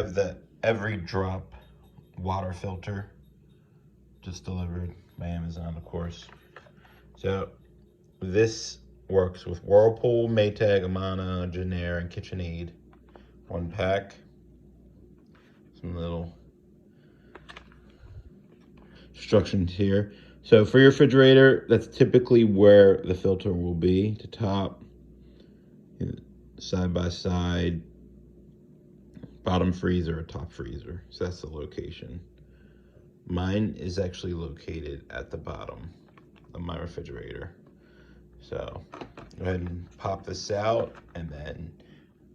have the EveryDrop water filter, just delivered by Amazon, of course. So this works with Whirlpool, Maytag, Amana, Jennair, and KitchenAid. One pack. Some little instructions here. So for your refrigerator, that's typically where the filter will be, the top, side by side, bottom freezer or top freezer. So that's the location. Mine is actually located at the bottom of my refrigerator. So go ahead and pop this out and then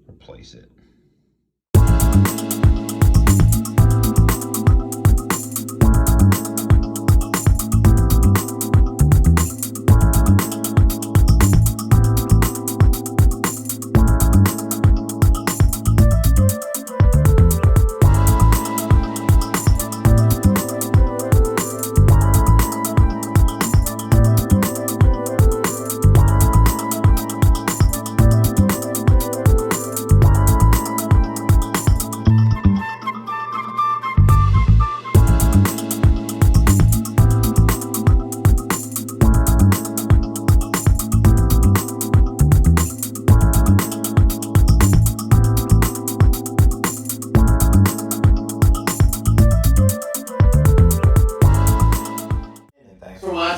replace it.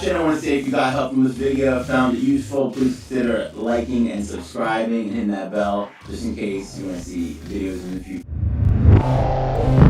I want to say if you got help from this video, found it useful, please consider liking and subscribing and hitting that bell just in case you want to see videos in the future.